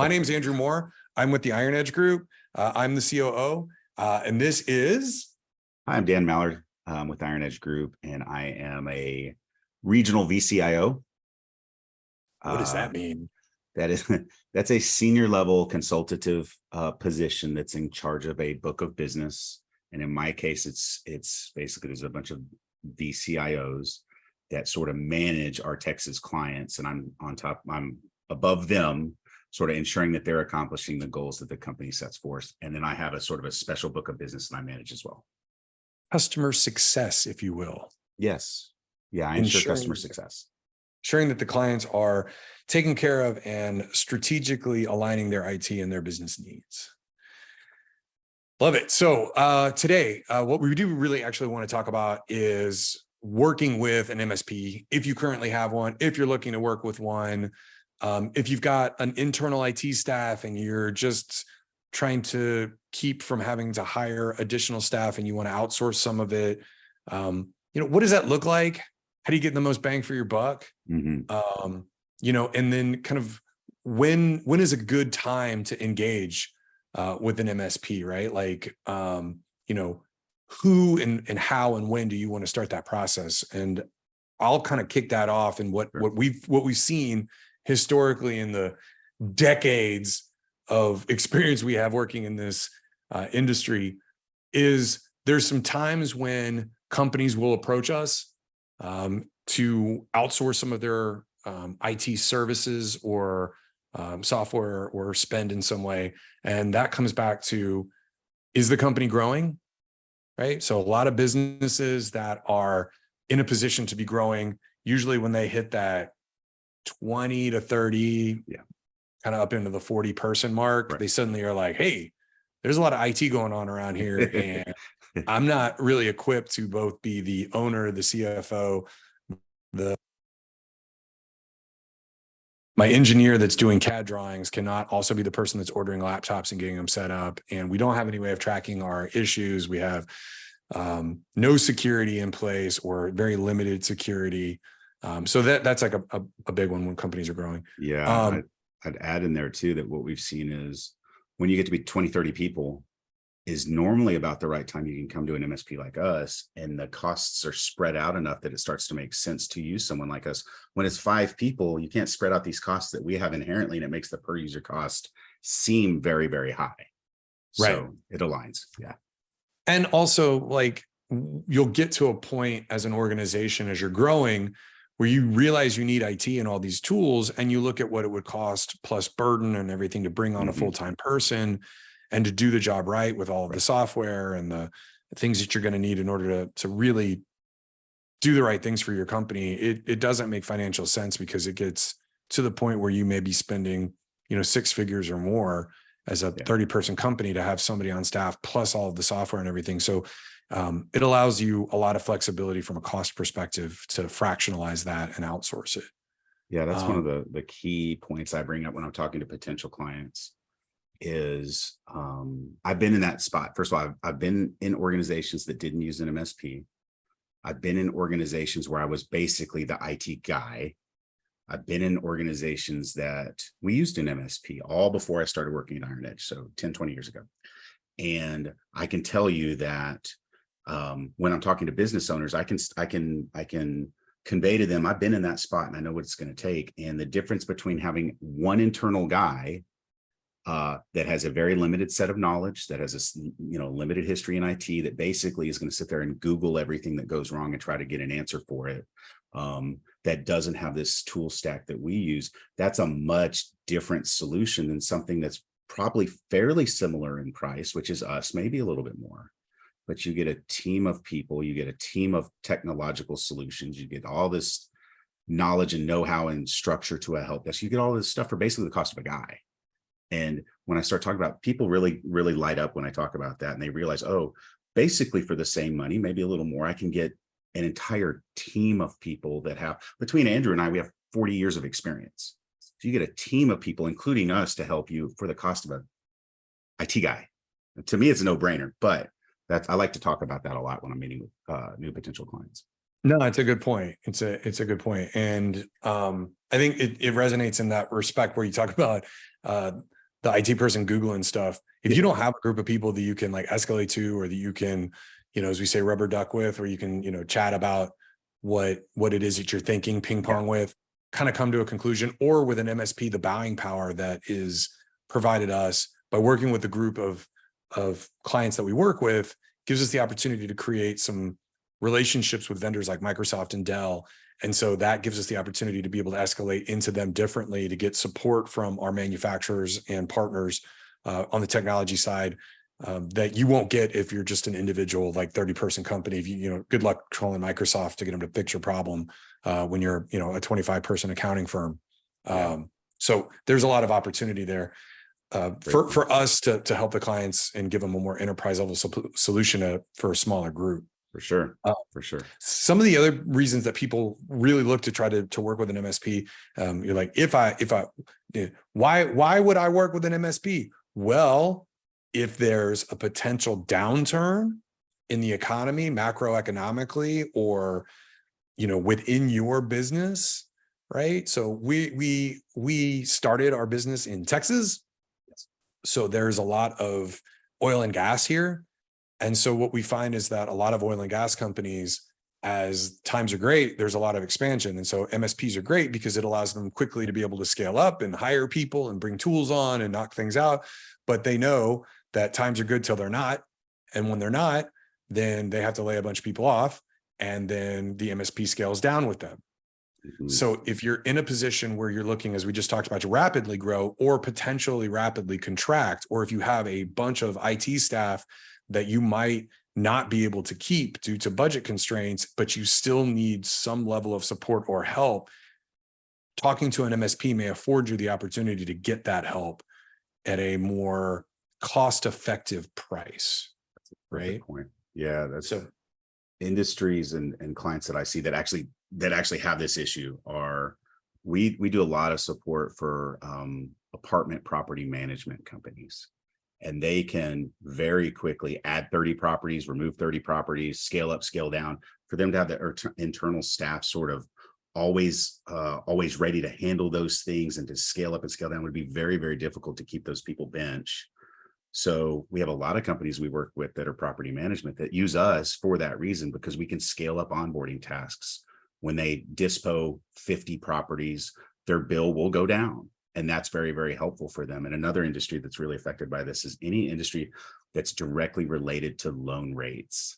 my name's Andrew Moore. I'm with the IronEdge Group. I'm the COO, and this is... Hi, I'm Dan Mallard with IronEdge Group, and I am a regional VCIO. What does that mean? That's a senior level consultative position that's in charge of a book of business. And in my case, it's basically there's a bunch of VCIOs that sort of manage our Texas clients, and I'm above them, sort of ensuring that they're accomplishing the goals that the company sets forth. And then I have a sort of a special book of business that I manage as well. Customer success, if you will. Yes. Yeah, I ensure customer success. Ensuring that the clients are taken care of and strategically aligning their IT and their business needs. Love it. So today, what we do really actually want to talk about is working with an MSP. If you currently have one, if you're looking to work with one, if you've got an internal IT staff and you're just trying to keep from having to hire additional staff and you want to outsource some of it, what does that look like? How do you get the most bang for your buck? Mm-hmm. And then kind of when is a good time to engage with an MSP, right? Like, who and how and when do you want to start that process? And I'll kind of kick that off. And what we've seen historically in the decades of experience we have working in this industry is there's some times when companies will approach us to outsource some of their IT services or software or spend in some way. And that comes back to, is the company growing? Right. So a lot of businesses that are in a position to be growing, usually when they hit that 20 to 30, kind of up into the 40 person mark, they suddenly are like, hey, there's a lot of IT going on around here. And I'm not really equipped to both be the owner, the CFO, my engineer that's doing CAD drawings cannot also be the person that's ordering laptops and getting them set up. And we don't have any way of tracking our issues. We have no security in place or very limited security. So that's like a big one when companies are growing. Yeah, I'd add in there too that what we've seen is when you get to be 20, 30 people is normally about the right time you can come to an MSP like us, and the costs are spread out enough that it starts to make sense to use someone like us. When it's 5 people, you can't spread out these costs that we have inherently, and it makes the per user cost seem very, very high. So it aligns. Yeah. And also, like, you'll get to a point as an organization, as you're growing, where you realize you need IT and all these tools, and you look at what it would cost plus burden and everything to bring on a full-time person and to do the job right with all of the software and the things that you're going to need in order to really do the right things for your company. It doesn't make financial sense because it gets to the point where you may be spending, 6 figures or more as a 30-person company to have somebody on staff plus all of the software and everything. So it allows you a lot of flexibility from a cost perspective to fractionalize that and outsource it. Yeah, that's one of the key points I bring up when I'm talking to potential clients is I've been in that spot. First of all, I've been in organizations that didn't use an MSP. I've been in organizations where I was basically the IT guy. I've been in organizations that we used an MSP all before I started working at IronEdge, so 10, 20 years ago. And I can tell you that when I'm talking to business owners, I can convey to them, I've been in that spot and I know what it's going to take. And the difference between having one internal guy that has a very limited set of knowledge, that has a limited history in IT, that basically is going to sit there and Google everything that goes wrong and try to get an answer for it, that doesn't have this tool stack that we use, that's a much different solution than something that's probably fairly similar in price, which is us, maybe a little bit more. But you get a team of people, you get a team of technological solutions, you get all this knowledge and know-how and structure to a help desk. You get all this stuff for basically the cost of a guy. And when I start talking about, people really, really light up when I talk about that, and they realize, oh, basically for the same money, maybe a little more, I can get an entire team of people that have, between Andrew and I, we have 40 years of experience. So you get a team of people, including us, to help you for the cost of an IT guy. And to me, it's a no-brainer, but I like to talk about that a lot when I'm meeting with new potential clients. No, it's a good point. It's a good point. And I think it resonates in that respect where you talk about uh the IT person Googling stuff. If you don't have a group of people that you can like escalate to, or that you can, as we say, rubber duck with, or you can, chat about what it is that you're thinking, ping Yeah. pong with, kind of come to a conclusion, or with an MSP, the buying power that is provided us by working with the group of clients that we work with gives us the opportunity to create some relationships with vendors like Microsoft and Dell. And so that gives us the opportunity to be able to escalate into them differently, to get support from our manufacturers and partners on the technology side that you won't get if you're just an individual, like 30-person company. If good luck calling Microsoft to get them to fix your problem when you're, a 25-person accounting firm. So there's a lot of opportunity there for us to help the clients and give them a more enterprise level solution for a smaller group. For sure. For sure. Some of the other reasons that people really look to try to work with an MSP, you're like, why would I work with an MSP? Well, if there's a potential downturn in the economy, macroeconomically, or, within your business, right? So we started our business in Texas. So there's a lot of oil and gas here. And so what we find is that a lot of oil and gas companies, as times are great, there's a lot of expansion. And so MSPs are great because it allows them quickly to be able to scale up and hire people and bring tools on and knock things out. But they know that times are good till they're not. And when they're not, then they have to lay a bunch of people off, and then the MSP scales down with them. Mm-hmm. So if you're in a position where you're looking, as we just talked about, to rapidly grow or potentially rapidly contract, or if you have a bunch of IT staff that you might not be able to keep due to budget constraints, but you still need some level of support or help, talking to an MSP may afford you the opportunity to get that help at a more cost-effective price. Right? Point. Yeah, that's so. Industries and clients that I see that actually have this issue are, we do a lot of support for apartment property management companies. And they can very quickly add 30 properties, remove 30 properties, scale up, scale down. For them to have their internal staff sort of always ready to handle those things and to scale up and scale down would be very, very difficult to keep those people bench. So we have a lot of companies we work with that are property management that use us for that reason, because we can scale up onboarding tasks. When they dispo 50 properties, their bill will go down. And that's very, very helpful for them. And another industry that's really affected by this is any industry that's directly related to loan rates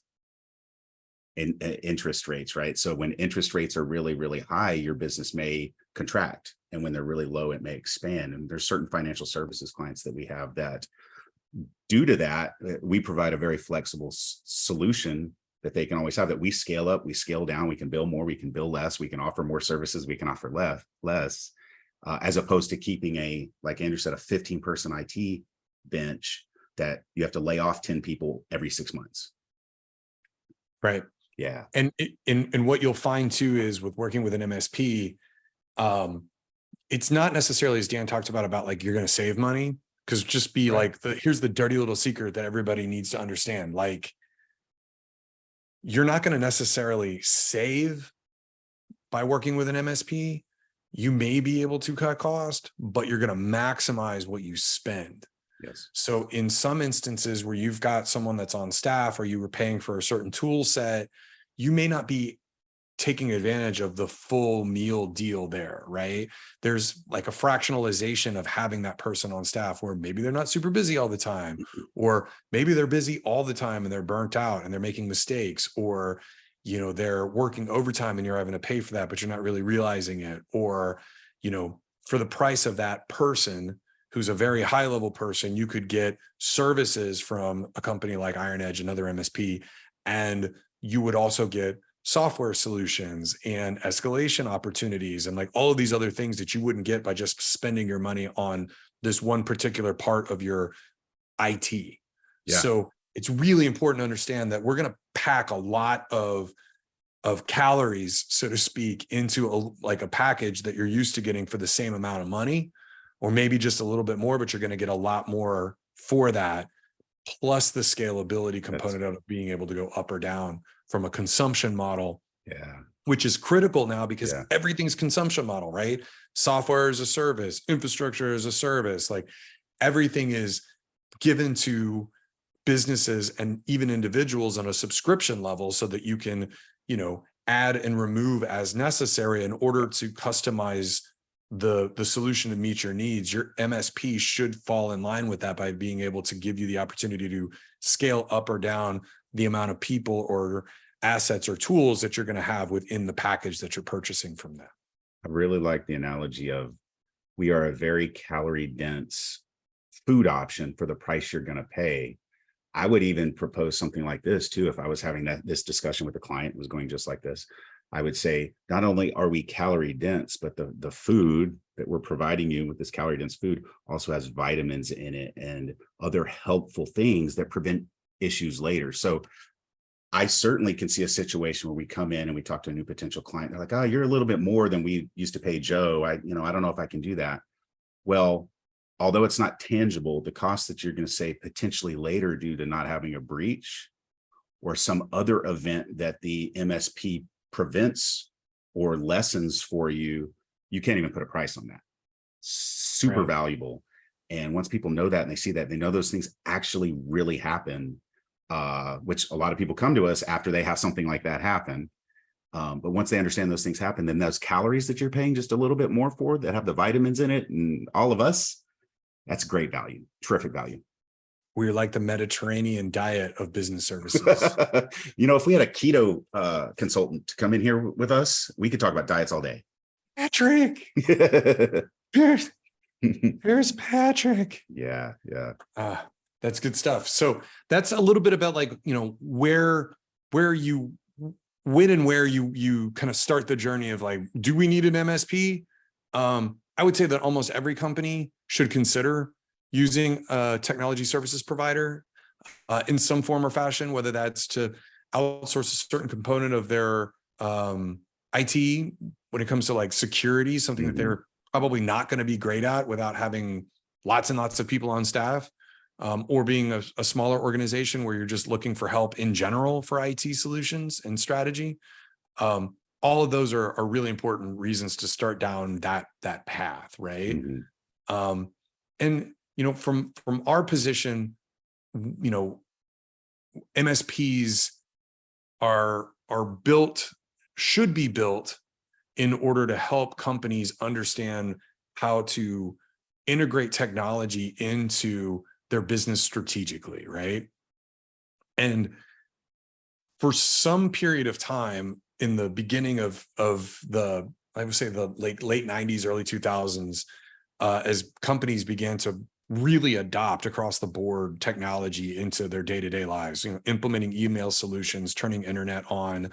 and interest rates, right? So when interest rates are really, really high, your business may contract. And when they're really low, it may expand. And there's certain financial services clients that we have that, due to that, we provide a very flexible solution that they can always have, that we scale up, we scale down, we can bill more, we can bill less, we can offer more services, we can offer less. As opposed to keeping a, like Andrew said, a 15-person IT bench that you have to lay off 10 people every 6 months. Right. Yeah. And what you'll find too is with working with an MSP, it's not necessarily, as Dan talked about like you're going to save money, because just be right. Like, here's the dirty little secret that everybody needs to understand. Like, you're not going to necessarily save by working with an MSP. You may be able to cut cost, but you're going to maximize what you spend. Yes. So in some instances where you've got someone that's on staff, or you were paying for a certain tool set, you may not be taking advantage of the full meal deal there, right? There's like a fractionalization of having that person on staff where maybe they're not super busy all the time, or maybe they're busy all the time and they're burnt out and they're making mistakes, or they're working overtime and you're having to pay for that, but you're not really realizing it. Or, for the price of that person, who's a very high level person, you could get services from a company like IronEdge, another MSP, and you would also get software solutions and escalation opportunities and like all of these other things that you wouldn't get by just spending your money on this one particular part of your IT. Yeah. So it's really important to understand that we're going to pack a lot of calories, so to speak, into a package that you're used to getting for the same amount of money, or maybe just a little bit more, but you're going to get a lot more for that, plus the scalability component of being able to go up or down from a consumption model Yeah. which is critical now because Yeah. everything's consumption model, right? Software as a service, infrastructure as a service, like everything is given to businesses and even individuals on a subscription level so that you can, add and remove as necessary in order to customize the solution to meet your needs. Your MSP should fall in line with that by being able to give you the opportunity to scale up or down the amount of people or assets or tools that you're going to have within the package that you're purchasing from them. I really like the analogy of we are a very calorie dense food option for the price you're going to pay. I would even propose something like this too. If I was having this discussion with a client, was going just like this, I would say, not only are we calorie dense, but the food that we're providing you with this calorie dense food also has vitamins in it and other helpful things that prevent issues later. So I certainly can see a situation where we come in and we talk to a new potential client. They're like, oh, you're a little bit more than we used to pay Joe. I don't know if I can do that. Well, although it's not tangible, the cost that you're going to save potentially later due to not having a breach or some other event that the MSP prevents or lessens for you, you can't even put a price on that. Super Right. valuable. And once people know that and they see that, they know those things actually really happen, which a lot of people come to us after they have something like that happen. But once they understand those things happen, then those calories that you're paying just a little bit more for that have the vitamins in it and all of us, that's great value, terrific value. We're like the Mediterranean diet of business services. If we had a keto consultant to come in here with us, we could talk about diets all day. Patrick, here's Patrick. Yeah. That's good stuff. So that's a little bit about where you when and where you kind of start the journey of like, do we need an MSP? I would say that almost every company should consider using a technology services provider in some form or fashion, whether that's to outsource a certain component of their IT when it comes to like security, something that they're probably not going to be great at without having lots and lots of people on staff, or being a smaller organization where you're just looking for help in general for IT solutions and strategy. All of those are really important reasons to start down that path, right? And from our position, MSPs are should be built in order to help companies understand how to integrate technology into their business strategically, right? And for some period of time in the beginning of the, I would say the late 90s, early 2000s, as companies began to really adopt across the board technology into their day-to-day lives, implementing email solutions, turning internet on,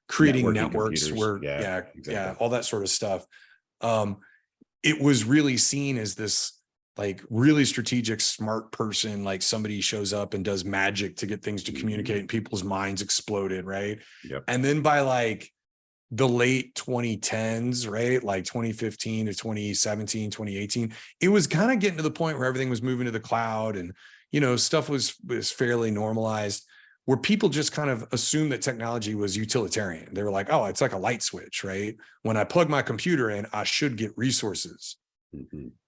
creating networks where, exactly. all that sort of stuff. It was really seen as this like really strategic, smart person, like somebody shows up and does magic to get things to communicate and people's minds exploded, right? Yep. And then by like the late 2010s, right? Like 2015 to 2017, 2018, it was kind of getting to the point where everything was moving to the cloud and, stuff was fairly normalized, where people just kind of assumed that technology was utilitarian. They were like, oh, it's like a light switch, right? When I plug my computer in, I should get resources.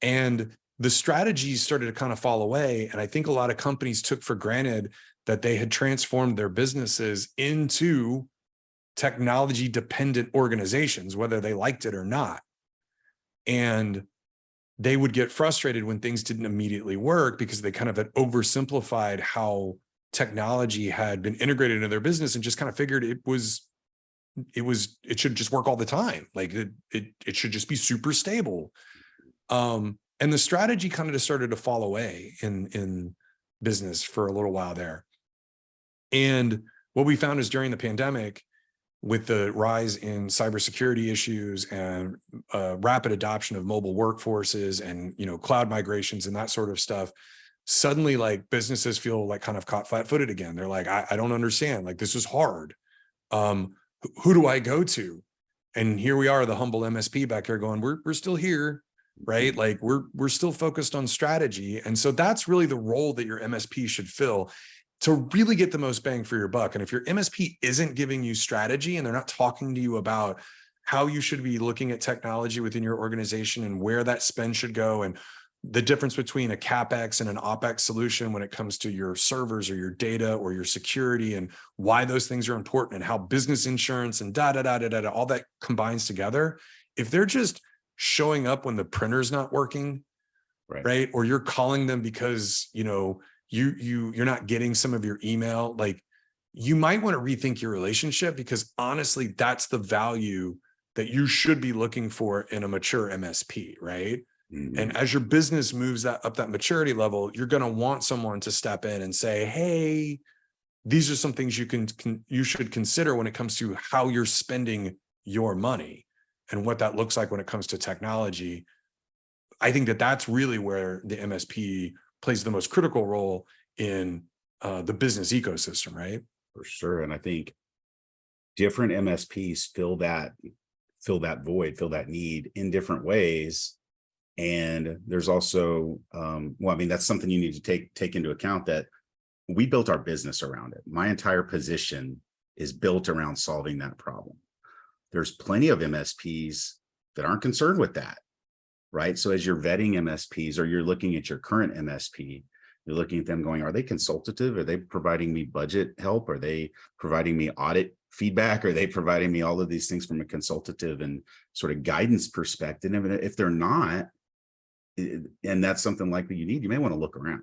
And the strategies started to kind of fall away. And I think a lot of companies took for granted that they had transformed their businesses into technology dependent organizations, whether they liked it or not. And they would get frustrated when things didn't immediately work because they kind of had oversimplified how technology had been integrated into their business and just kind of figured it should just work all the time. Like it should just be super stable. And the strategy kind of just started to fall away in business for a little while there. And what we found is during the pandemic, with the rise in cybersecurity issues and rapid adoption of mobile workforces and cloud migrations and that sort of stuff, suddenly like businesses feel like kind of caught flat-footed again. They're like, I don't understand. Like this is hard. Who do I go to? And here we are, the humble MSP back here going, we're still here, right? Like we're still focused on strategy. And so that's really the role that your MSP should fill. to really get the most bang for your buck. And if your MSP isn't giving you strategy and they're not talking to you about how you should be looking at technology within your organization and where that spend should go, and the difference between a CapEx and an OpEx solution when it comes to your servers or your data or your security, and why those things are important, and how business insurance and all that combines together. If they're just showing up when the printer's not working, right? Or you're calling them because, you're not getting some of your email, like, you might want to rethink your relationship, because honestly, that's the value that you should be looking for in a mature MSP, right? Mhm. And as your business moves up that maturity level, you're going to want someone to step in and say, hey, these are some things you should consider when it comes to how you're spending your money and what that looks like when it comes to technology. I think that that's really where the MSP plays the most critical role in the business ecosystem, right? For sure. And I think different MSPs fill that void, fill that need in different ways. And there's also, that's something you need to take into account, that we built our business around it. My entire position is built around solving that problem. There's plenty of MSPs that aren't concerned with that, right? So as you're vetting MSPs, or you're looking at your current MSP, you're looking at them going, are they consultative? Are they providing me budget help? Are they providing me audit feedback? Are they providing me all of these things from a consultative and sort of guidance perspective? And if they're not, and that's something likely you need, you may want to look around.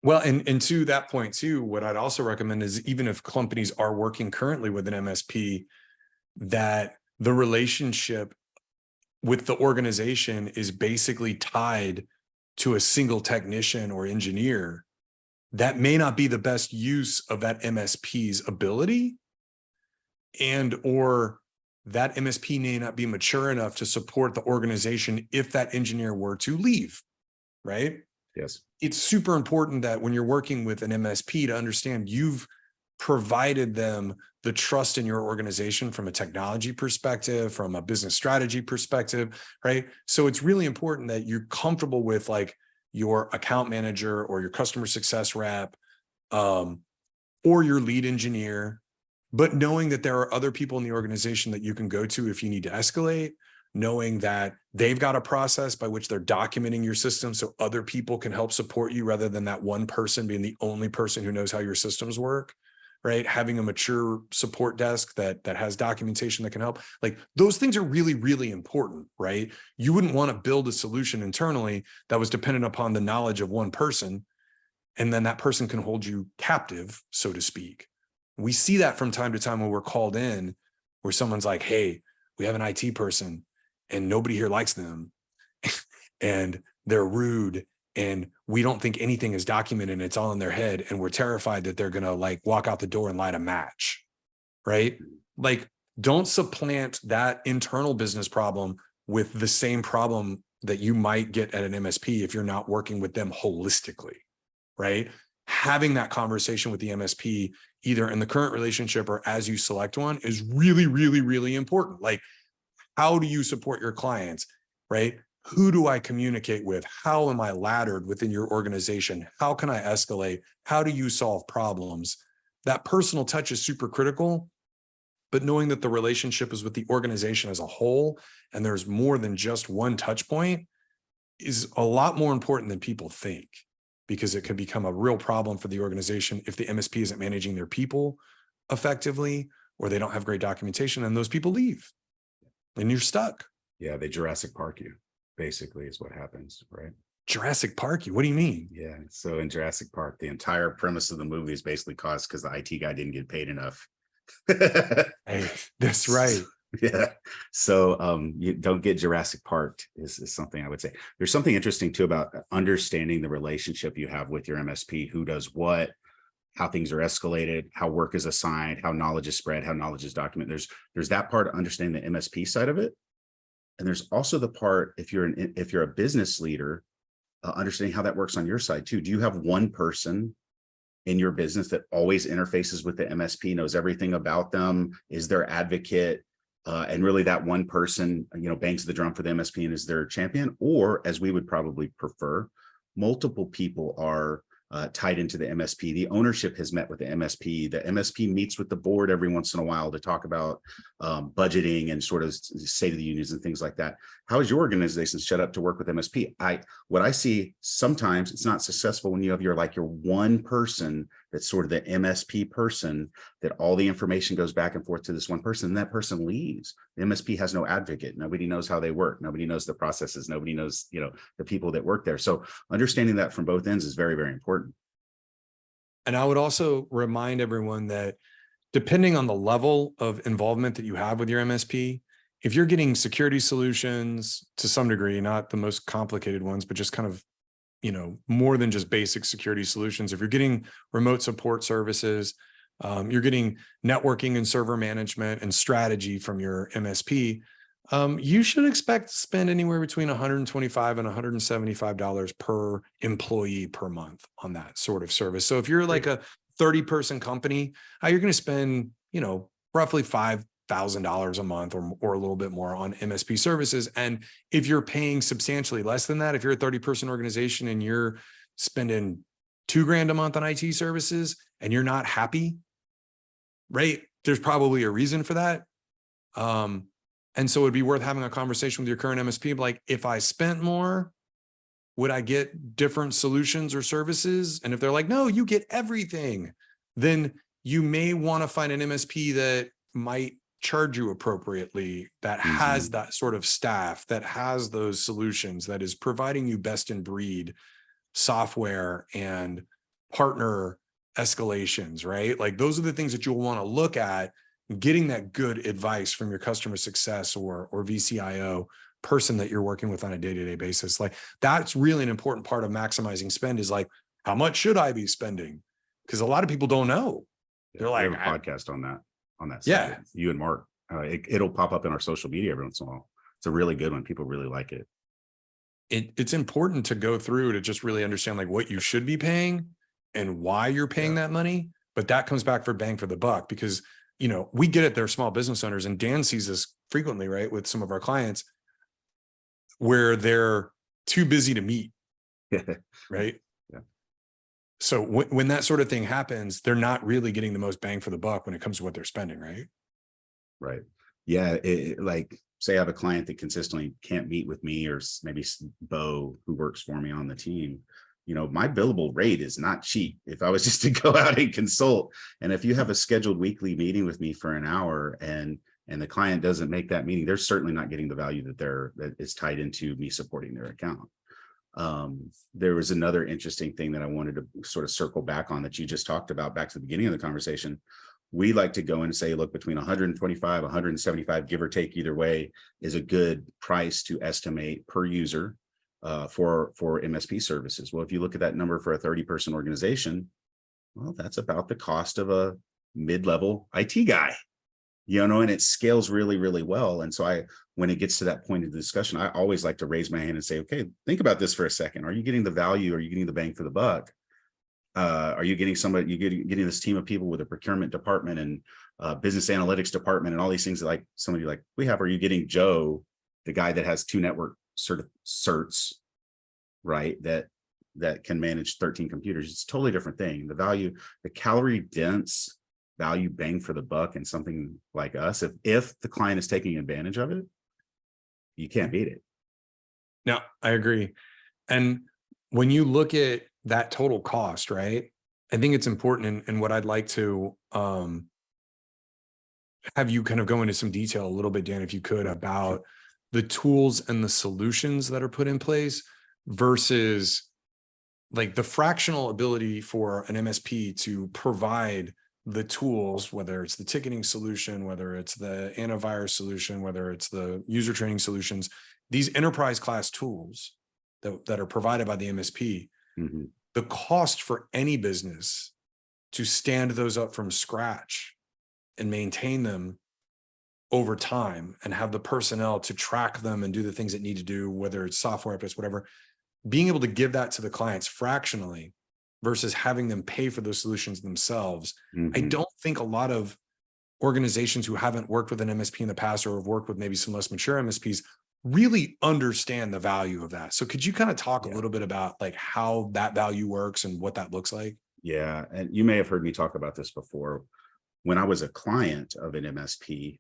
Well, and to that point too, what I'd also recommend is, even if companies are working currently with an MSP, that the relationship with the organization is basically tied to a single technician or engineer, that may not be the best use of that MSP's ability, or that MSP may not be mature enough to support the organization if that engineer were to leave, right? Yes. It's super important that when you're working with an MSP, to understand you've provided them the trust in your organization from a technology perspective, from a business strategy perspective, right? So it's really important that you're comfortable with, like, your account manager or your customer success rep, or your lead engineer, but knowing that there are other people in the organization that you can go to if you need to escalate, knowing that they've got a process by which they're documenting your system so other people can help support you, rather than that one person being the only person who knows how your systems work, right? Having a mature support desk that has documentation that can help. Like, those things are really, really important, right? You wouldn't want to build a solution internally that was dependent upon the knowledge of one person, and then that person can hold you captive, so to speak. We see that from time to time when we're called in, where someone's like, hey, we have an IT person and nobody here likes them and they're rude, and we don't think anything is documented, and it's all in their head, and we're terrified that they're going to, like, walk out the door and light a match, right? Like, don't supplant that internal business problem with the same problem that you might get at an MSP if you're not working with them holistically, right? Having that conversation with the MSP, either in the current relationship or as you select one, is really, really, really important. Like, how do you support your clients, right? Who do I communicate with? How am I laddered within your organization? How can I escalate? How do you solve problems? That personal touch is super critical, but knowing that the relationship is with the organization as a whole, and there's more than just one touch point, is a lot more important than people think, because it can become a real problem for the organization if the MSP isn't managing their people effectively, or they don't have great documentation, and those people leave and you're stuck. Yeah, they Jurassic Park you, basically, is what happens, right? Jurassic Park you? What do you mean? Yeah. So in Jurassic Park, the entire premise of the movie is basically caused because the IT guy didn't get paid enough. Hey, that's right. Yeah. So you don't get Jurassic Park is something I would say. There's something interesting too about understanding the relationship you have with your MSP, who does what, how things are escalated, how work is assigned, how knowledge is spread, how knowledge is documented. There's that part of understanding the MSP side of it. And there's also the part, if you're a business leader, understanding how that works on your side too. Do you have one person in your business that always interfaces with the MSP, knows everything about them, is their advocate, and really that one person, bangs the drum for the MSP and is their champion? Or, as we would probably prefer, multiple people are tied into the MSP. The ownership has met with the MSP. The MSP meets with the board every once in a while to talk about budgeting and sort of state of the unions and things like that. How is your organization set up to work with MSP? What I see sometimes it's not successful when you have your one person that's sort of the MSP person, that all the information goes back and forth to this one person, and that person leaves. The MSP has no advocate. Nobody knows how they work. Nobody knows the processes. Nobody knows, the people that work there. So understanding that from both ends is very, very important. And I would also remind everyone that depending on the level of involvement that you have with your MSP, if you're getting security solutions to some degree, not the most complicated ones, but just kind of, more than just basic security solutions. If you're getting remote support services, you're getting networking and server management and strategy from your MSP, you should expect to spend anywhere between $125 and $175 per employee per month on that sort of service. So if you're like a 30-person company, you're going to spend, roughly $5,000 a month or a little bit more on MSP services. And if you're paying substantially less than that, if you're a 30-person organization and you're spending $2,000 a month on IT services and you're not happy, right? There's probably a reason for that. And so it'd be worth having a conversation with your current MSP. Like, if I spent more, would I get different solutions or services? And if they're like, no, you get everything, then you may want to find an MSP that might charge you appropriately, that has that sort of staff, that has those solutions, that is providing you best in breed software and partner escalations, right? Like, those are the things that you'll want to look at, getting that good advice from your customer success or VCIO person that you're working with on a day-to-day basis. Like, that's really an important part of maximizing spend, is like, how much should I be spending? Because a lot of people don't know. They're like, we have a podcast on that side. Yeah. You and Mark, it'll pop up in our social media every once in a while. It's a really good one. People really like it. It's important to go through to just really understand like what you should be paying and why you're paying that money. But that comes back for bang for the buck, because we get it. They're small business owners, and Dan sees this frequently, right? With some of our clients where they're too busy to meet, right? Yeah. So when that sort of thing happens, they're not really getting the most bang for the buck when it comes to what they're spending, right? Right. Yeah. Like, say I have a client that consistently can't meet with me, or maybe Bo, who works for me on the team. My billable rate is not cheap if I was just to go out and consult. And if you have a scheduled weekly meeting with me for an hour and the client doesn't make that meeting, they're certainly not getting the value that is tied into me supporting their account. There was another interesting thing that I wanted to sort of circle back on that you just talked about back to the beginning of the conversation. We like to go in and say, look, between 125, 175, give or take either way, is a good price to estimate per user for MSP services. Well, if you look at that number for a 30-person organization, well, that's about the cost of a mid-level IT guy, and it scales really, really well. And so when it gets to that point of the discussion, I always like to raise my hand and say, okay, think about this for a second. Are you getting the value? Are you getting the bang for the buck? Are you getting somebody, getting this team of people with a procurement department and business analytics department and all these things that like somebody like we have? Are you getting Joe, the guy that has 2 network certs, right? That can manage 13 computers. It's a totally different thing. The value, the calorie dense value bang for the buck in something like us, if the client is taking advantage of it, you can't beat it. No, I agree. And when you look at that total cost, right, I think it's important. And what I'd like to have you kind of go into some detail a little bit, Dan, if you could, about the tools and the solutions that are put in place versus like the fractional ability for an MSP to provide the tools, whether it's the ticketing solution, whether it's the antivirus solution, whether it's the user training solutions, these enterprise class tools that are provided by the MSP, the cost for any business to stand those up from scratch and maintain them over time and have the personnel to track them and do the things that need to do, whether it's software updates, whatever, being able to give that to the clients fractionally versus having them pay for those solutions themselves. I don't think a lot of organizations who haven't worked with an MSP in the past or have worked with maybe some less mature MSPs really understand the value of that. So could you kind of talk a Yeah. little bit about like how that value works and what that looks like? Yeah. And you may have heard me talk about this before. When I was a client of an MSP,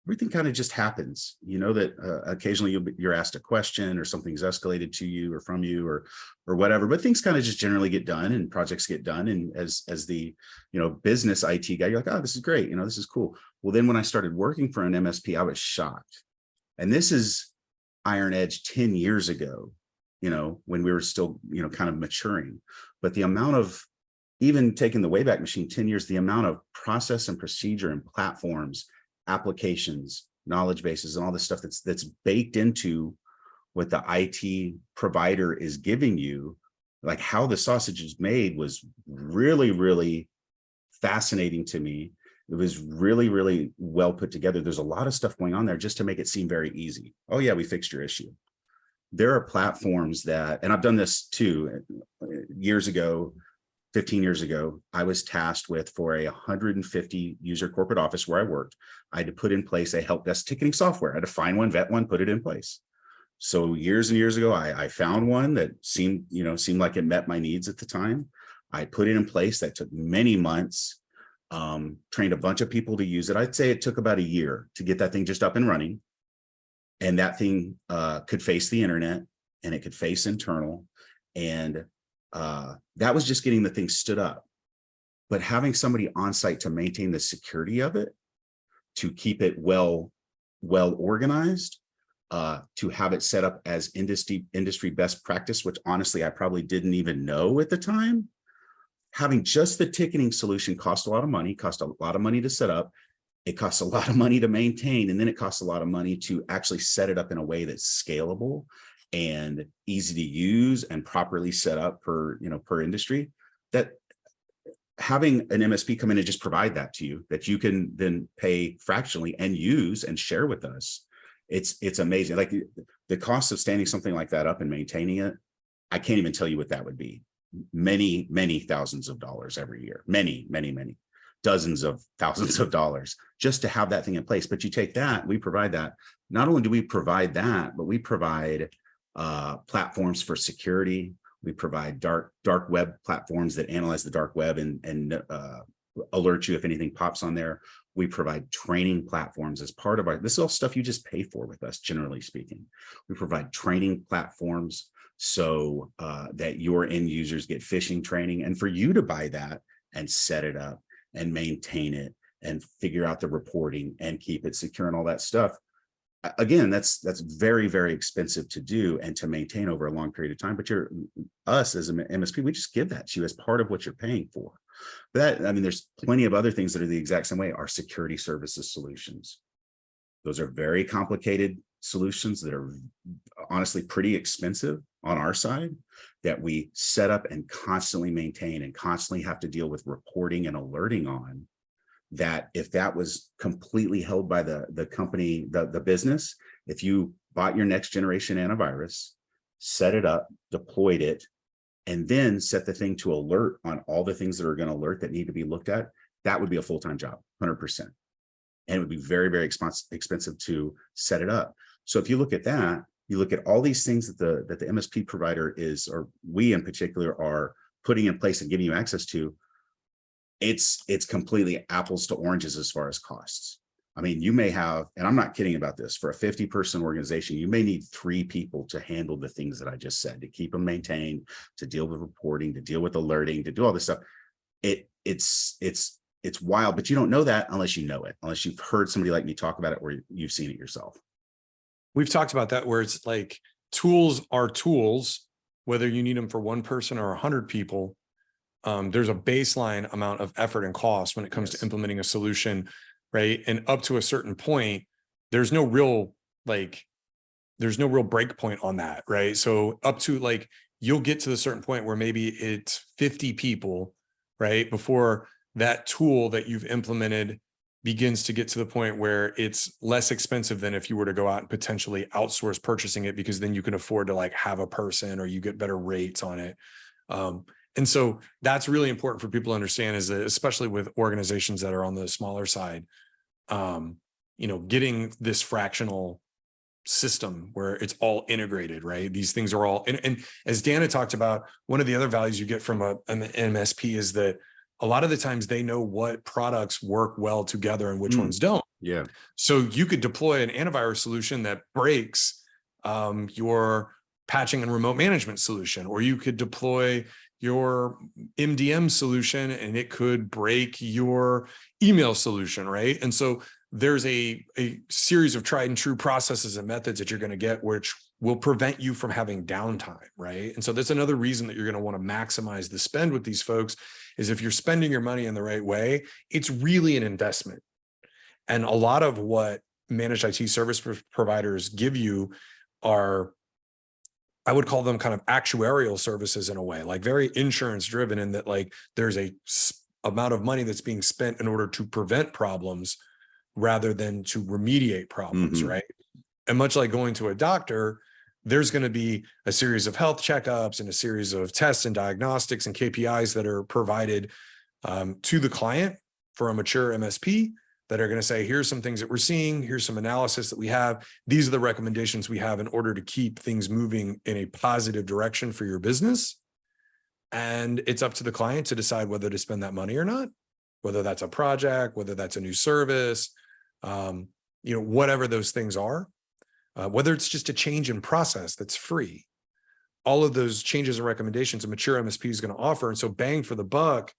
everything kind of just happens. You know that occasionally you're asked a question or something's escalated to you or from you or whatever, but things kind of just generally get done and projects get done. And as the business IT guy, you're like, oh, this is great. This is cool. Well, then when I started working for an MSP, I was shocked. And this is IronEdge 10 years ago, when we were still, kind of maturing. But the amount of, even taking the Wayback Machine 10 years, the amount of process and procedure and platforms, applications, knowledge bases, and all this stuff that's baked into what the IT provider is giving you, like how the sausage is made, was really, really fascinating to me. It was really, really well put together. There's a lot of stuff going on there just to make it seem very easy. Oh yeah, we fixed your issue. There are platforms that, and I've done this too, years ago, 15 years ago, I was tasked with, for a 150 user corporate office where I worked, I had to put in place a help desk ticketing software. I had to find one, vet one, put it in place. So years and years ago, I found one that seemed like it met my needs at the time. I put it in place. That took many months, trained a bunch of people to use it. I'd say it took about a year to get that thing just up and running. And that thing could face the internet, and it could face internal. And that was just getting the thing stood up. But having somebody on site to maintain the security of it, to keep it well organized, to have it set up as industry best practice, which honestly I probably didn't even know at the time. Having just the ticketing solution cost a lot of money, to set up. It costs a lot of money to maintain, and then it costs a lot of money to actually set it up in a way that's scalable and easy to use and properly set up per industry. That having an MSP come in and just provide that to you, that you can then pay fractionally and use and share with us, it's amazing. Like the cost of standing something like that up and maintaining it, I can't even tell you what that would be. Many thousands of dollars every year, many dozens of thousands of dollars just to have that thing in place. But you take that, we provide that. Not only do we provide that, but we provide platforms for security. We provide dark web platforms that analyze the dark web and alert you if anything pops on there. We provide training platforms as part of this is all stuff you just pay for with us, generally speaking. We provide training platforms so that your end users get phishing training, and for you to buy that and set it up and maintain it and figure out the reporting and keep it secure and all that stuff. Again, that's very, very expensive to do and to maintain over a long period of time. But us as an MSP, we just give that to you as part of what you're paying for. But there's plenty of other things that are the exact same way. Our security services solutions, those are very complicated solutions that are honestly pretty expensive on our side, that we set up and constantly maintain and constantly have to deal with reporting and alerting on. That if that was completely held by the company, the business, if you bought your next generation antivirus, set it up, deployed it, and then set the thing to alert on all the things that are going to alert that need to be looked at, that would be a full-time job, 100%. And it would be very, very expensive to set it up. So if you look at that, you look at all these things that the MSP provider is, or we in particular are putting in place and giving you access to, it's completely apples to oranges as far as costs. You may have, and I'm not kidding about this, for a 50-person organization, you may need 3 people to handle the things that I just said, to keep them maintained, to deal with reporting, to deal with alerting, to do all this stuff. It's wild, but you don't know that unless you know it, unless you've heard somebody like me talk about it or you've seen it yourself. We've talked about that, where it's like tools are tools, whether you need them for one person or 100 people. There's a baseline amount of effort and cost when it comes to implementing a solution, right? And up to a certain point, there's no real break point on that, right? So up to you'll get to the certain point where maybe it's 50 people, right? Before that tool that you've implemented begins to get to the point where it's less expensive than if you were to go out and potentially outsource purchasing it, because then you can afford to have a person, or you get better rates on it. And so that's really important for people to understand, is that especially with organizations that are on the smaller side, getting this fractional system where it's all integrated, right? These things are all, and as Dana talked about, one of the other values you get from an MSP is that a lot of the times they know what products work well together and which ones don't. Yeah. So you could deploy an antivirus solution that breaks your patching and remote management solution, or you could deploy your MDM solution and it could break your email solution, right? And so there's a series of tried and true processes and methods that you're going to get, which will prevent you from having downtime, right? And so that's another reason that you're going to want to maximize the spend with these folks, is if you're spending your money in the right way, it's really an investment. And a lot of what managed IT service providers give you are, I would call them kind of actuarial services in a way, like very insurance driven, in that like there's a amount of money that's being spent in order to prevent problems rather than to remediate problems, right? And much like going to a doctor, there's going to be a series of health checkups and a series of tests and diagnostics and KPIs that are provided to the client for a mature MSP that are going to say, here's some things that we're seeing, here's some analysis that we have, these are the recommendations we have in order to keep things moving in a positive direction for your business. And it's up to the client to decide whether to spend that money or not, whether that's a project, whether that's a new service, whatever those things are, whether it's just a change in process that's free. All of those changes and recommendations a mature MSP is going to offer. And so bang for the buck,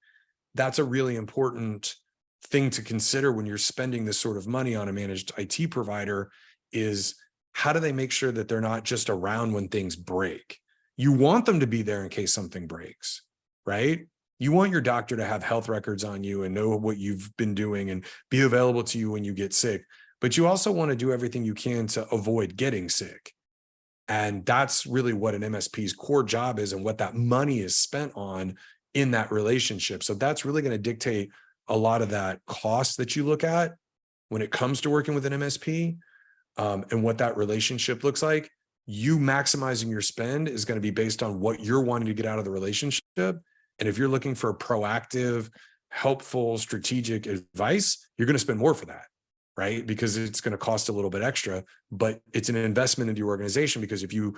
that's a really important thing to consider when you're spending this sort of money on a managed IT provider, is how do they make sure that they're not just around when things break? You want them to be there in case something breaks, right? You want your doctor to have health records on you and know what you've been doing and be available to you when you get sick. But you also want to do everything you can to avoid getting sick. And that's really what an MSP's core job is and what that money is spent on in that relationship. So that's really going to dictate a lot of that cost that you look at when it comes to working with an MSP, and what that relationship looks like. You maximizing your spend is going to be based on what you're wanting to get out of the relationship. And if you're looking for proactive, helpful, strategic advice, you're going to spend more for that, right? Because it's going to cost a little bit extra, but it's an investment into your organization, because if you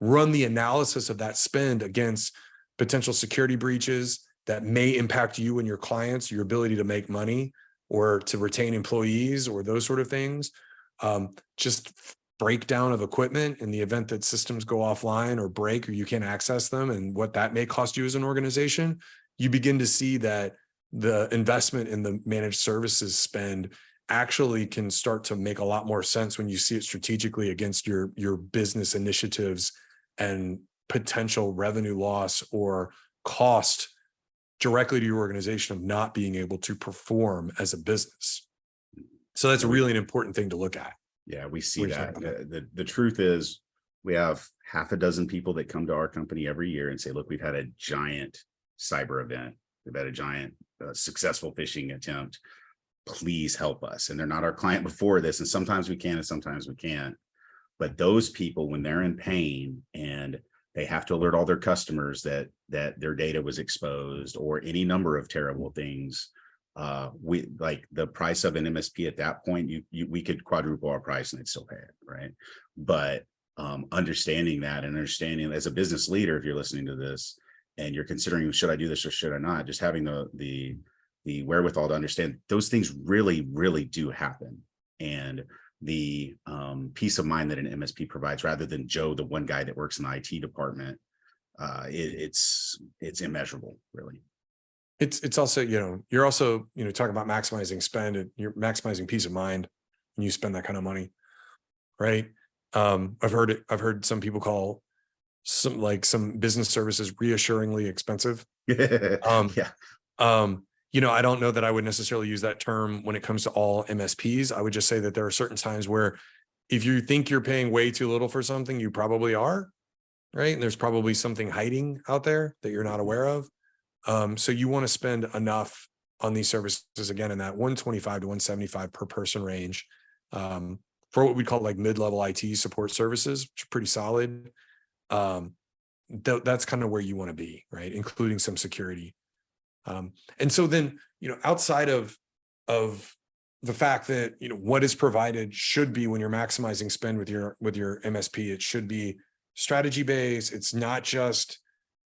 run the analysis of that spend against potential security breaches that may impact you and your clients, your ability to make money or to retain employees or those sort of things, just breakdown of equipment in the event that systems go offline or break or you can't access them, and what that may cost you as an organization, you begin to see that the investment in the managed services spend actually can start to make a lot more sense when you see it strategically against your business initiatives and potential revenue loss or cost directly to your organization of not being able to perform as a business. So that's really an important thing to look at. Yeah, we see that. The truth is, we have half a dozen people that come to our company every year and say, look, we've had a giant cyber event. We've had a giant successful phishing attempt. Please help us. And they're not our client before this. And sometimes we can and sometimes we can't. But those people, when they're in pain and they have to alert all their customers that their data was exposed or any number of terrible things, we like the price of an MSP at that point, we could quadruple our price and they'd still pay it, right? But understanding that and understanding as a business leader, if you're listening to this and you're considering, should I do this or should I not, just having the wherewithal to understand those things really, really do happen. And the peace of mind that an MSP provides, rather than Joe, the one guy that works in the IT department, it's immeasurable, really. It's also, you're also, talking about maximizing spend, and you're maximizing peace of mind when you spend that kind of money, right? I've heard some people call some business services reassuringly expensive. Yeah. I don't know that I would necessarily use that term when it comes to all MSPs. I would just say that there are certain times where if you think you're paying way too little for something, you probably are, right? And there's probably something hiding out there that you're not aware of. So you want to spend enough on these services, again, in that 125 to 175 per person range, for what we call like mid-level IT support services, which are pretty solid. That's kind of where you want to be, right? Including some security. And so then, outside of the fact that, what is provided should be, when you're maximizing spend with your MSP, it should be strategy based. It's not just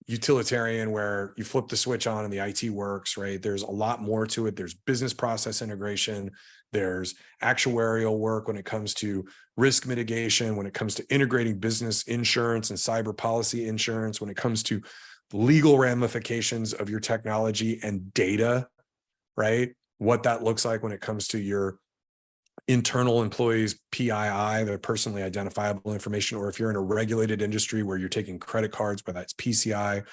utilitarian where you flip the switch on and the IT works, right? There's a lot more to it. There's business process integration. There's actuarial work when it comes to risk mitigation, when it comes to integrating business insurance and cyber policy insurance, when it comes to legal ramifications of your technology and data, right? What that looks like when it comes to your internal employees, PII, the personally identifiable information, or if you're in a regulated industry where you're taking credit cards, whether that's PCI,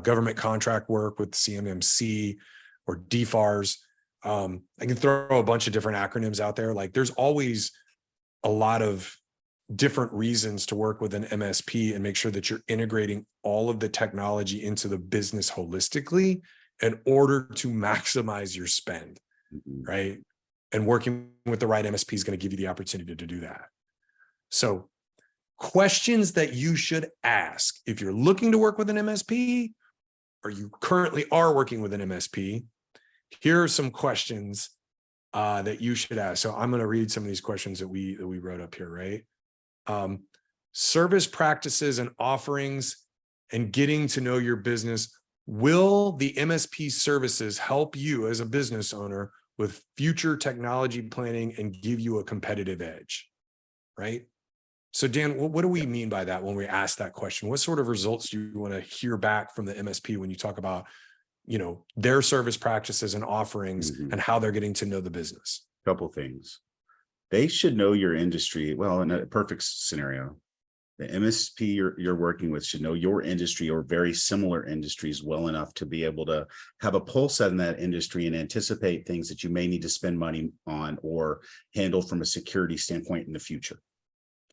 government contract work with CMMC or DFARS. I can throw a bunch of different acronyms out there. Like, there's always a lot of different reasons to work with an MSP and make sure that you're integrating all of the technology into the business holistically in order to maximize your spend, right? And working with the right MSP is going to give you the opportunity to do that. So, questions that you should ask if you're looking to work with an MSP, or you currently are working with an MSP, here are some questions that you should ask. So I'm going to read some of these questions that we wrote up here, right? Service practices and offerings and getting to know your business. Will the MSP services help you as a business owner with future technology planning and give you a competitive edge, right? So Dan, what do we mean by that when we ask that question? What sort of results do you want to hear back from the MSP when you talk about, their service practices and offerings and how they're getting to know the business? Couple things. They should know your industry. Well, in a perfect scenario, the MSP you're working with should know your industry or very similar industries well enough to be able to have a pulse in that industry and anticipate things that you may need to spend money on or handle from a security standpoint in the future.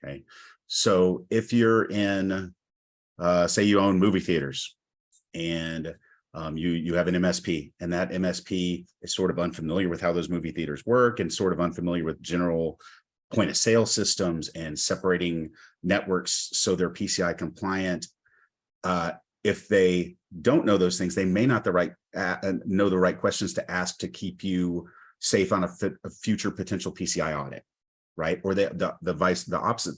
Okay. So if you're in, say you own movie theaters and you have an MSP, and that MSP is sort of unfamiliar with how those movie theaters work and sort of unfamiliar with general point of sale systems and separating networks so they're PCI compliant. If they don't know those things, they may not know the right questions to ask to keep you safe on a future potential PCI audit, right? Or the opposite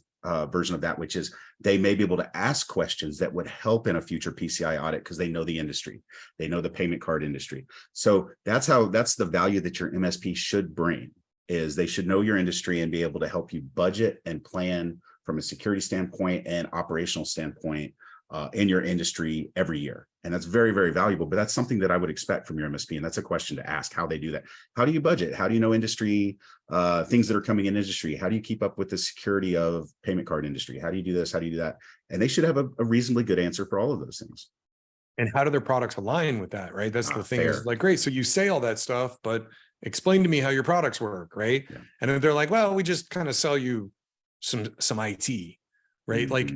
version of that, which is they may be able to ask questions that would help in a future PCI audit because they know the industry, they know the payment card industry. So that's the value that your MSP should bring, is they should know your industry and be able to help you budget and plan from a security standpoint and operational standpoint in your industry every year. And that's very, very valuable, but that's something that I would expect from your MSP. And that's a question to ask, how they do that. How do you budget? How do you know industry, things that are coming in industry? How do you keep up with the security of payment card industry? How do you do this? How do you do that? And they should have a reasonably good answer for all of those things. And how do their products align with that, right? That's the thing. Fair. Is like, great, so you say all that stuff, but explain to me how your products work, right? Yeah. And if they're like, well, we just kind of sell you some IT, right? Like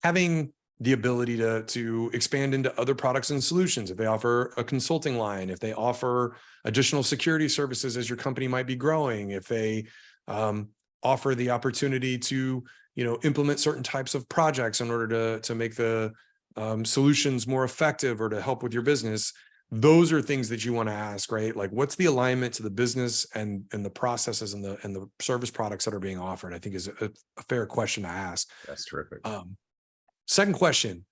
having the ability to expand into other products and solutions. If they offer a consulting line, if they offer additional security services as your company might be growing, if they offer the opportunity to, implement certain types of projects in order to make the solutions more effective or to help with your business, those are things that you want to ask, right? Like, what's the alignment to the business and the processes and the service products that are being offered? I think is a fair question to ask. That's terrific. Second question,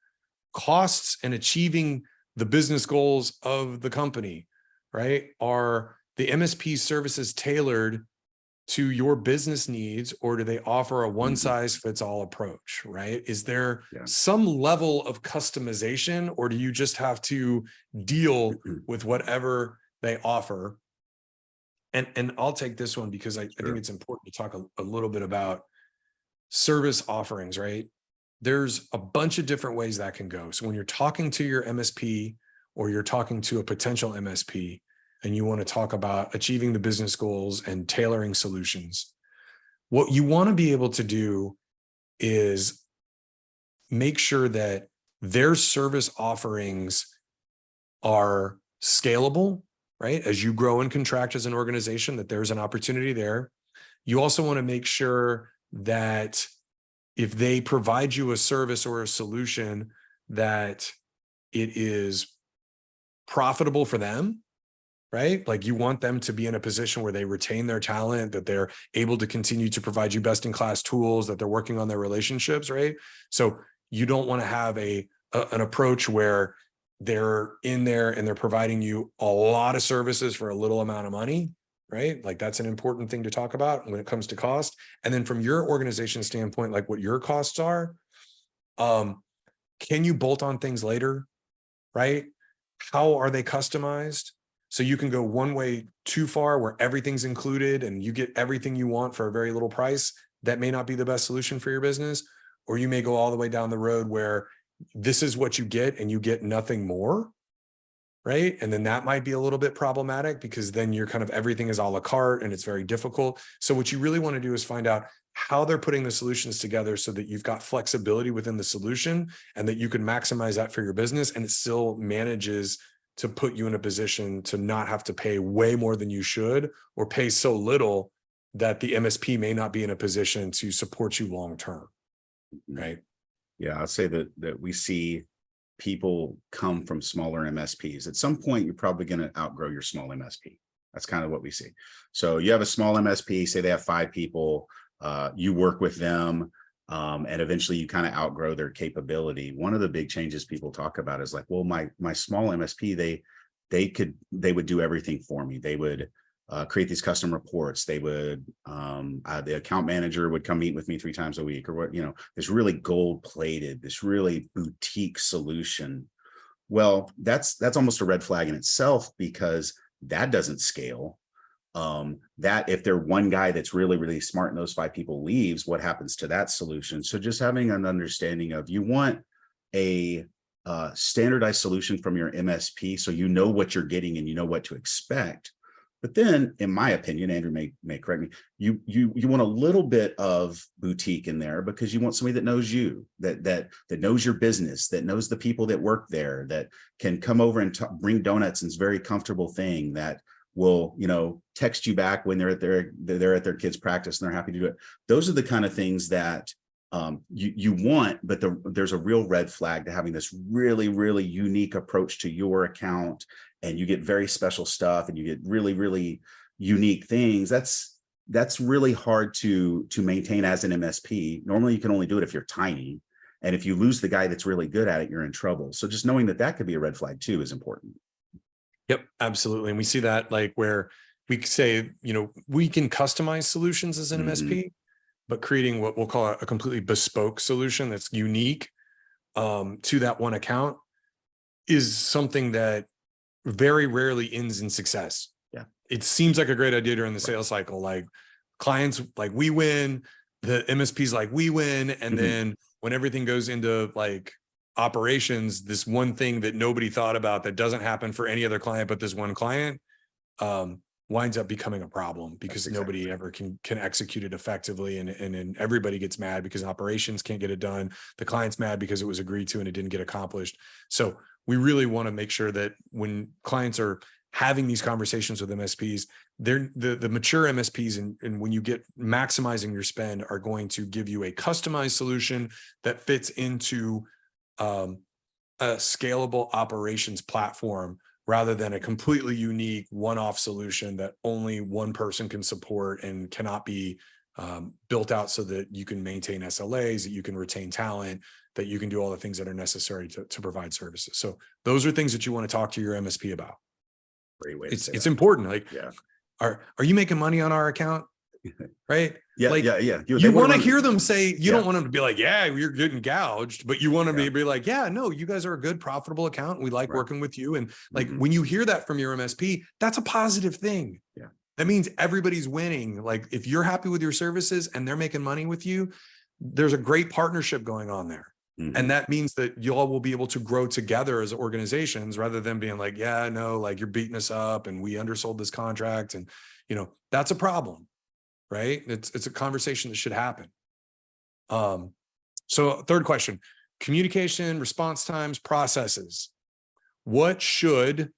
costs and achieving the business goals of the company, right? Are the MSP services tailored to your business needs, or do they offer a one size fits all approach, right? Is there some level of customization, or do you just have to deal with whatever they offer? And I'll take this one because I think it's important to talk a little bit about service offerings, right? There's a bunch of different ways that can go. So when you're talking to your MSP or you're talking to a potential MSP and you want to talk about achieving the business goals and tailoring solutions, what you want to be able to do is make sure that their service offerings are scalable, right? As you grow and contract as an organization, that there's an opportunity there. You also want to make sure that if they provide you a service or a solution, that it is profitable for them, right? Like you want them to be in a position where they retain their talent, that they're able to continue to provide you best in class tools, that they're working on their relationships, right? So you don't want to have an approach where they're in there and they're providing you a lot of services for a little amount of money, right? Like that's an important thing to talk about when it comes to cost. And then from your organization standpoint, like what your costs are, can you bolt on things later, right? How are they customized? So you can go one way too far where everything's included and you get everything you want for a very little price. That may not be the best solution for your business. Or you may go all the way down the road where this is what you get and you get nothing more, right? And then that might be a little bit problematic because then you're kind of everything is a la carte and it's very difficult. So what you really want to do is find out how they're putting the solutions together so that you've got flexibility within the solution and that you can maximize that for your business, and it still manages to put you in a position to not have to pay way more than you should or pay so little that the MSP may not be in a position to support you long term, right? Yeah, I'd say that we see people come from smaller MSPs. At some point, you're probably going to outgrow your small MSP. That's kind of what we see. So you have a small MSP, say they have 5 people, you work with them, and eventually you kind of outgrow their capability. One of the big changes people talk about is like, well, my small MSP, they would do everything for me. They would create these custom reports. They would, the account manager would come meet with me 3 times a week, or what, this really gold plated, this really boutique solution. Well, that's almost a red flag in itself, because that doesn't scale. That if they're one guy that's really, really smart and those 5 people leaves, what happens to that solution? So just having an understanding of, you want a standardized solution from your MSP, so you know what you're getting and you know what to expect. But then, in my opinion, Andrew may correct me, you want a little bit of boutique in there, because you want somebody that knows you, that knows your business, that knows the people that work there, that can come over and bring donuts and it's a very comfortable thing, that will, text you back when they're at their kids' practice and they're happy to do it. Those are the kind of things that you want, but there's a real red flag to having this really, really unique approach to your account, and you get very special stuff and you get really, really unique things. That's really hard to maintain as an MSP. Normally you can only do it if you're tiny. And if you lose the guy that's really good at it, you're in trouble. So just knowing that could be a red flag too is important. Yep, absolutely. And we see that like where we say, we can customize solutions as an MSP, but creating what we'll call a completely bespoke solution that's unique to that one account is something that very rarely ends in success. Yeah. It seems like a great idea during the sales cycle. Like clients, like we win, the MSPs like we win. And then when everything goes into like operations, this one thing that nobody thought about that doesn't happen for any other client, but this one client winds up becoming a problem because nobody ever can execute it effectively. And everybody gets mad because operations can't get it done. The client's mad because it was agreed to and it didn't get accomplished. So we really want to make sure that when clients are having these conversations with MSPs, they're the mature MSPs, and when you get maximizing your spend, are going to give you a customized solution that fits into a scalable operations platform, rather than a completely unique one-off solution that only one person can support and cannot be built out so that you can maintain SLAs, that you can retain talent, that you can do all the things that are necessary to provide services. So those are things that you want to talk to your MSP about. Great way. It's important. Like, yeah. Are you making money on our account? Right? Yeah, like, yeah. You want to hear them say, you don't want them to be like, yeah, you're getting gouged, but you want them to be like, yeah, no, you guys are a good, profitable account. We like working with you. And like, when you hear that from your MSP, that's a positive thing. Yeah. That means everybody's winning. Like if you're happy with your services and they're making money with you, there's a great partnership going on there. And that means that you all will be able to grow together as organizations, rather than being like, yeah, no, like you're beating us up and we undersold this contract. And, that's a problem. Right? It's a conversation that should happen. So third question, communication, response times, processes. What should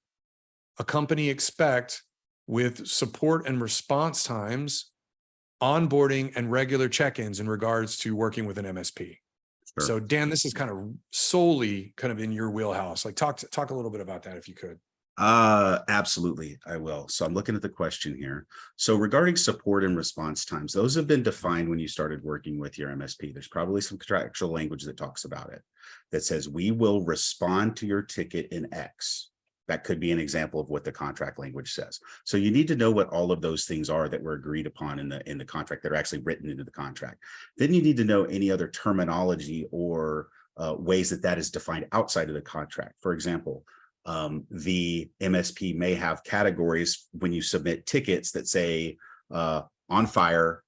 a company expect with support and response times, onboarding, and regular check-ins in regards to working with an MSP? Sure. So Dan, this is kind of solely kind of in your wheelhouse. Like talk a little bit about that if you could. Absolutely, I will. So I'm looking at the question here. So regarding support and response times, those have been defined when you started working with your MSP. There's probably some contractual language that talks about it, that says we will respond to your ticket in X. That could be an example of what the contract language says. So you need to know what all of those things are that were agreed upon in the contract that are actually written into the contract. Then you need to know any other terminology or ways that that is defined outside of the contract. For example, the MSP may have categories when you submit tickets that say on fire,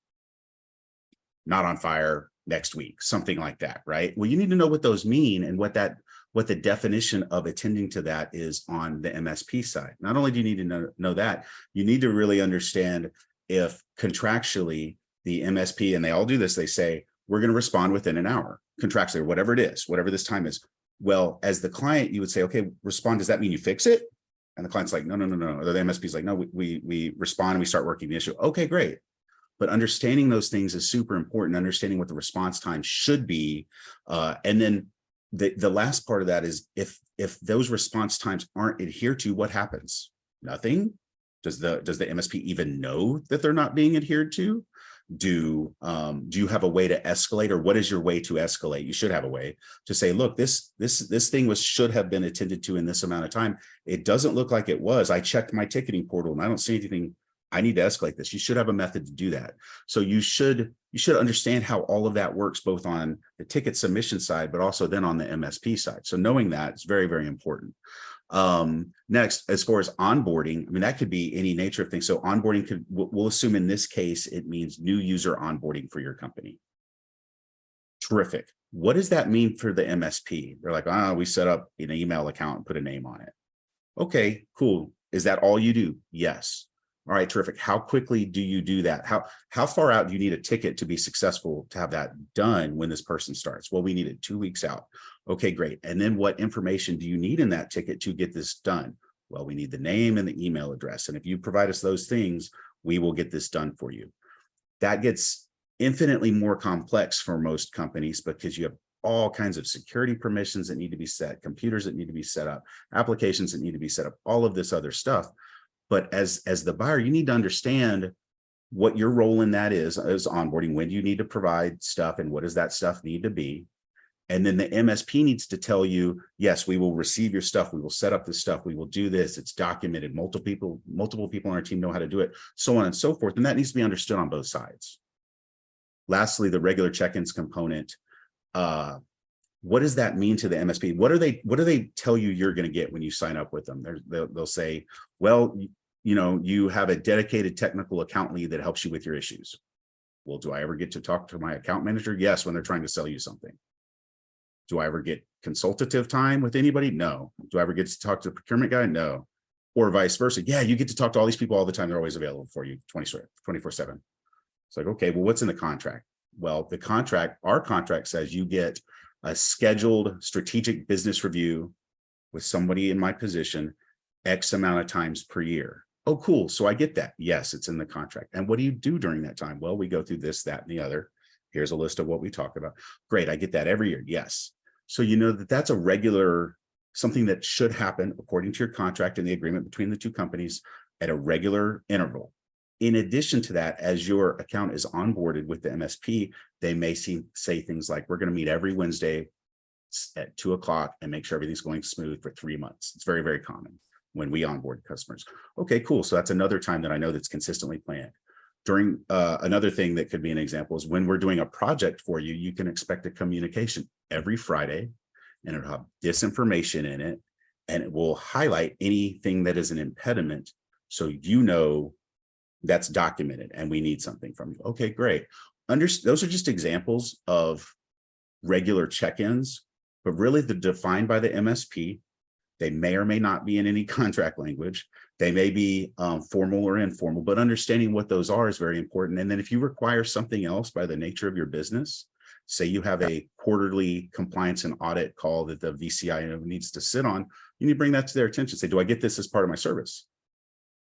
not on fire, next week, something like that, right? Well, you need to know what those mean and what the definition of attending to that is on the MSP side. Not only do you need to know that, you need to really understand if contractually the MSP, and they all do this, they say, we're going to respond within an hour, contractually, or whatever it is, whatever this time is. Well, as the client, you would say, okay, respond. Does that mean you fix it? And the client's like, no. Or the MSP is like, no, we respond and we start working the issue. Okay, great. But understanding those things is super important. Understanding what the response time should be. And then the last part of that is if those response times aren't adhered to, what happens? Nothing. Does the MSP even know that they're not being adhered to? Do you have a way to escalate, or what is your way to escalate? You should have a way to say, look, this thing should have been attended to in this amount of time. It doesn't look like it was. I checked my ticketing portal and I don't see anything. I need to escalate this. You should have a method to do that. So you should understand how all of that works, both on the ticket submission side, but also then on the MSP side. So knowing that is very, very important. Next, as far as onboarding, I mean, that could be any nature of things. So onboarding we'll assume in this case, it means new user onboarding for your company. Terrific. What does that mean for the MSP? They're like, we set up an email account and put a name on it. Okay, cool. Is that all you do? Yes. All right, terrific. How quickly do you do that? How far out do you need a ticket to be successful to have that done when this person starts? Well, we need it 2 weeks out. Okay, great. And then what information do you need in that ticket to get this done? Well, we need the name and the email address. And if you provide us those things, we will get this done for you. That gets infinitely more complex for most companies because you have all kinds of security permissions that need to be set, computers that need to be set up, applications that need to be set up, all of this other stuff. But as the buyer, you need to understand what your role in that is onboarding. When do you need to provide stuff and what does that stuff need to be? And then the MSP needs to tell you, yes, we will receive your stuff. We will set up this stuff. We will do this. It's documented. Multiple people on our team know how to do it, so on and so forth. And that needs to be understood on both sides. Lastly, the regular check-ins component. What does that mean to the MSP? What do they tell you you're going to get when you sign up with them? They'll say, well, you have a dedicated technical account lead that helps you with your issues. Well, do I ever get to talk to my account manager? Yes, when they're trying to sell you something. Do I ever get consultative time with anybody? No. Do I ever get to talk to the procurement guy? No. Or vice versa. Yeah, you get to talk to all these people all the time. They're always available for you 24/7. It's like, okay, well, what's in the contract? Well, our contract says you get a scheduled strategic business review with somebody in my position X amount of times per year. Oh, cool. So I get that. Yes, it's in the contract. And what do you do during that time? Well, we go through this, that, and the other. Here's a list of what we talk about. Great. I get that every year. Yes. So you know that that's a regular, something that should happen according to your contract and the agreement between the two companies at a regular interval. In addition to that, as your account is onboarded with the MSP, they may say things like, we're going to meet every Wednesday at 2:00 and make sure everything's going smooth for 3 months. It's very, very common when we onboard customers. Okay, cool. So that's another time that I know that's consistently planned. During another thing that could be an example is when we're doing a project for you, you can expect a communication every Friday, and it'll have this information in it, and it will highlight anything that is an impediment. So you know that's documented and we need something from you. Okay, great. Those are just examples of regular check-ins, but really they're defined by the MSP. They may or may not be in any contract language. They may be formal or informal, but understanding what those are is very important. And then if you require something else by the nature of your business, say you have a quarterly compliance and audit call that the VCIO needs to sit on, you need to bring that to their attention. Say, do I get this as part of my service?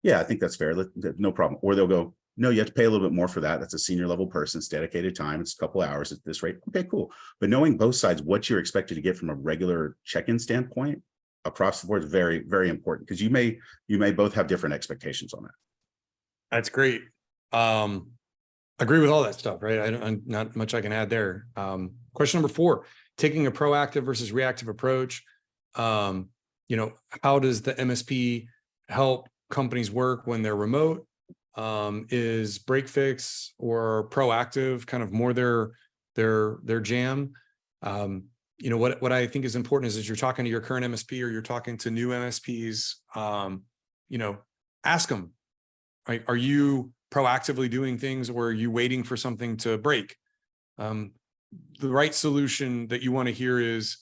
Yeah, I think that's fair. No problem. Or they'll go, no, you have to pay a little bit more for that. That's a senior level person. It's dedicated time. It's a couple of hours at this rate. Okay, cool. But knowing both sides, what you're expected to get from a regular check-in standpoint across the board is very, very important, because you may both have different expectations on that. That's great. Agree with all that stuff, right? Not much I can add there. Question number 4, taking a proactive versus reactive approach. How does the MSP help companies work when they're remote? Is break fix or proactive kind of more their jam? What I think is important is you're talking to your current MSP or you're talking to new MSPs, ask them, right? Are you proactively doing things, or are you waiting for something to break? The right solution that you want to hear is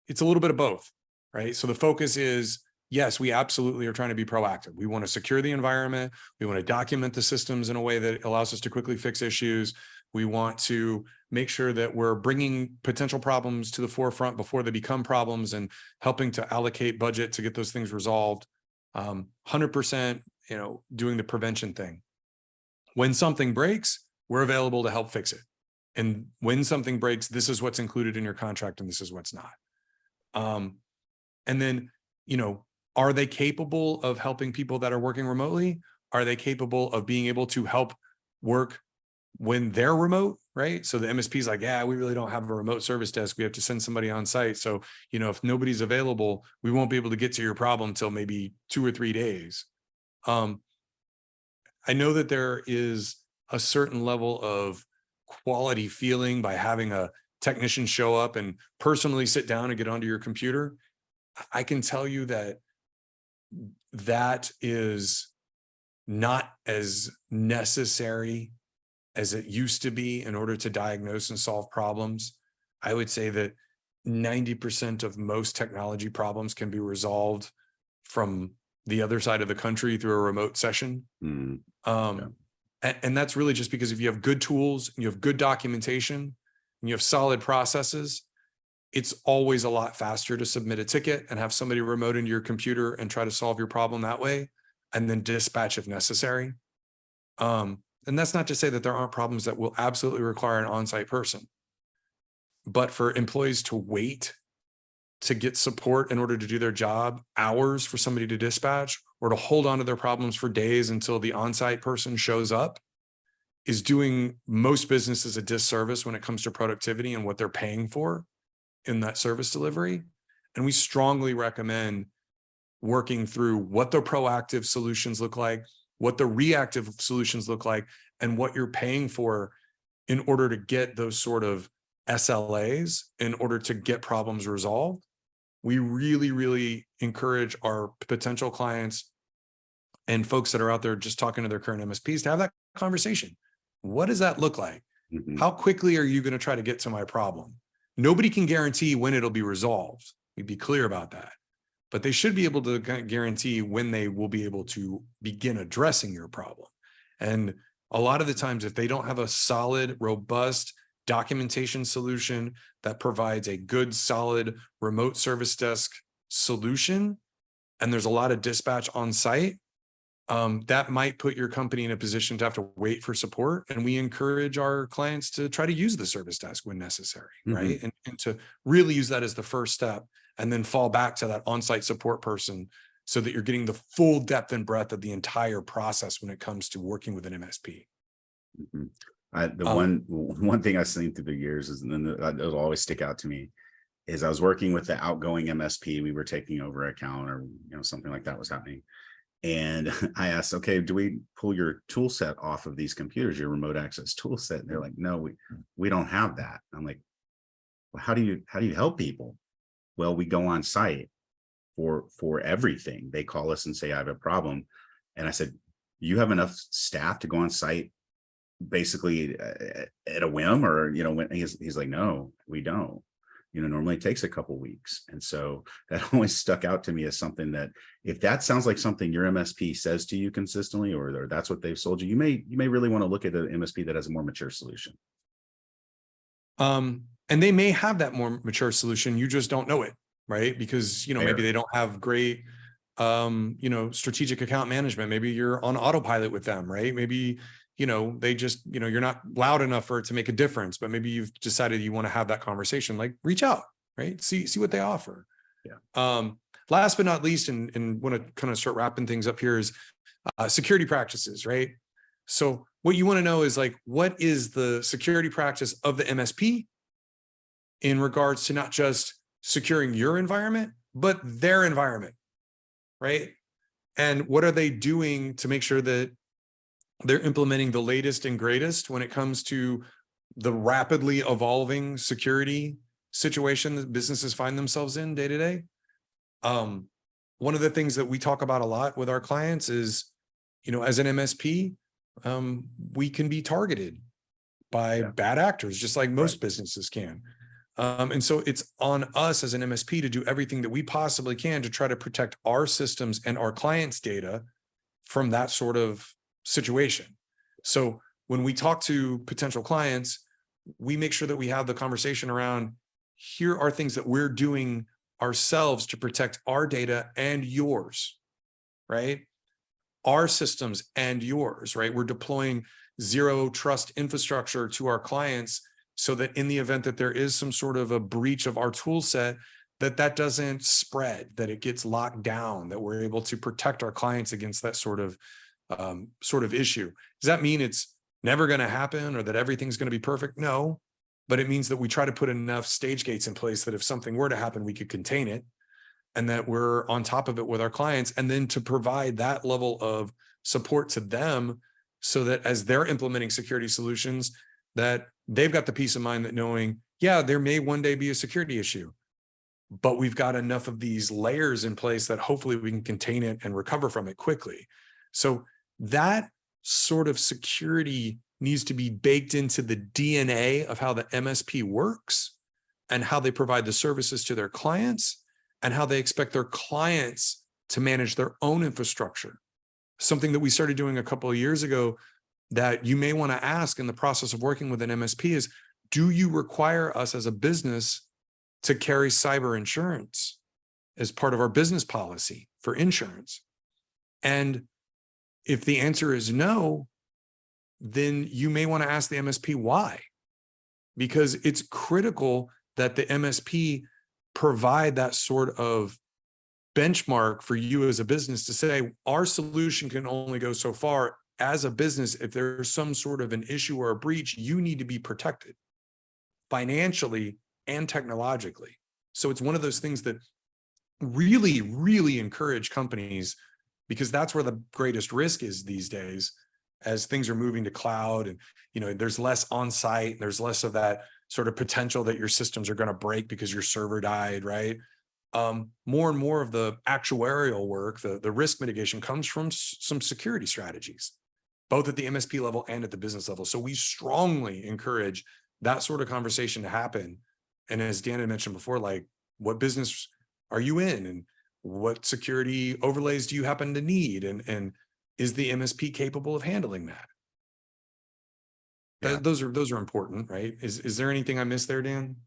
it's a little bit of both, right? So the focus is, yes, we absolutely are trying to be proactive. We want to secure the environment. We want to document the systems in a way that allows us to quickly fix issues. We want to make sure that we're bringing potential problems to the forefront before they become problems and helping to allocate budget to get those things resolved. 100%, doing the prevention thing. When something breaks, we're available to help fix it. And when something breaks, this is what's included in your contract and this is what's not. And then, are they capable of helping people that are working remotely? Are they capable of being able to help work when they're remote, right? So the MSP is like, yeah, we really don't have a remote service desk. We have to send somebody on site. So, if nobody's available, we won't be able to get to your problem till maybe 2 or 3 days. I know that there is a certain level of quality feeling by having a technician show up and personally sit down and get onto your computer. I can tell you that is not as necessary as it used to be in order to diagnose and solve problems. I would say that 90% of most technology problems can be resolved from the other side of the country through a remote session. And that's really just because if you have good tools, and you have good documentation, and you have solid processes, it's always a lot faster to submit a ticket and have somebody remote into your computer and try to solve your problem that way, and then dispatch if necessary. And that's not to say that there aren't problems that will absolutely require an on-site person. But for employees to wait to get support in order to do their job, hours for somebody to dispatch, or to hold on to their problems for days until the on-site person shows up, is doing most businesses a disservice when it comes to productivity and what they're paying for in that service delivery. And we strongly recommend working through what the proactive solutions look like, what the reactive solutions look like, and what you're paying for in order to get those sort of SLAs in order to get problems resolved. We really, really encourage our potential clients and folks that are out there just talking to their current MSPs to have that conversation. What does that look like? Mm-hmm. How quickly are you going to try to get to my problem? Nobody can guarantee when it'll be resolved. We'd be clear about that. But they should be able to guarantee when they will be able to begin addressing your problem. And a lot of the times, if they don't have a solid, robust documentation solution that provides a good, solid remote service desk solution, and there's a lot of dispatch on site, that might put your company in a position to have to wait for support. And we encourage our clients to try to use the service desk when necessary, right? And to really use that as the first step, and then fall back to that on-site support person so that you're getting the full depth and breadth of the entire process when it comes to working with an MSP. One thing I've seen through the years is, and then it'll always stick out to me, is I was working with the outgoing MSP. We were taking over an account, or something like that was happening. And I asked, okay, do we pull your tool set off of these computers, your remote access tool set? And they're like, no, we don't have that. I'm like, well, how do you help people? Well, we go on site for everything. They call us and say, I have a problem. And I said, you have enough staff to go on site basically at a whim? Or, when he's like, no, we don't. Normally it takes a couple of weeks. And so that always stuck out to me as something that, if that sounds like something your MSP says to you consistently, or that's what they've sold you, you may really want to look at an MSP that has a more mature solution. And they may have that more mature solution. You just don't know it, right? Because, maybe they don't have great, strategic account management. Maybe you're on autopilot with them, right? Maybe, they just, you're not loud enough for it to make a difference, but maybe you've decided you want to have that conversation, like reach out, right? See what they offer. Last but not least, and want to kind of start wrapping things up here, is security practices, right? So what you want to know is like, what is the security practice of the MSP in regards to not just securing your environment, but their environment, right? And what are they doing to make sure that they're implementing the latest and greatest when it comes to the rapidly evolving security situation that businesses find themselves in day to day? One of the things that we talk about a lot with our clients is, as an MSP, we can be targeted by bad actors, just like most businesses can. And so it's on us as an MSP to do everything that we possibly can to try to protect our systems and our clients' data from that sort of situation. So when we talk to potential clients, we make sure that we have the conversation around, here are things that we're doing ourselves to protect our data and yours, right? Our systems and yours, right? We're deploying zero trust infrastructure to our clients so that in the event that there is some sort of a breach of our tool set, that doesn't spread, that it gets locked down, that we're able to protect our clients against that sort of issue. Does that mean it's never going to happen or that everything's going to be perfect? No, but it means that we try to put enough stage gates in place that if something were to happen, we could contain it, and that we're on top of it with our clients, and then to provide that level of support to them so that as they're implementing security solutions, that they've got the peace of mind that knowing, yeah, there may one day be a security issue, but we've got enough of these layers in place that hopefully we can contain it and recover from it quickly. So that sort of security needs to be baked into the DNA of how the MSP works and how they provide the services to their clients and how they expect their clients to manage their own infrastructure. Something that we started doing a couple of years ago that you may want to ask in the process of working with an MSP is, do you require us as a business to carry cyber insurance as part of our business policy for insurance? And if the answer is no, then you may want to ask the MSP why, because it's critical that the MSP provide that sort of benchmark for you as a business to say, our solution can only go so far. As a business, if there's some sort of an issue or a breach, you need to be protected financially and technologically. So it's one of those things that really, really encourage companies, because that's where the greatest risk is these days, as things are moving to cloud and, there's less on-site, there's less of that sort of potential that your systems are going to break because your server died, right? More and more of the actuarial work, the risk mitigation comes from some security strategies, both at the MSP level and at the business level. So we strongly encourage that sort of conversation to happen. And as Dan had mentioned before, like, what business are you in and what security overlays do you happen to need? And is the MSP capable of handling that? Yeah. Those are important, right? Is there anything I missed there, Dan?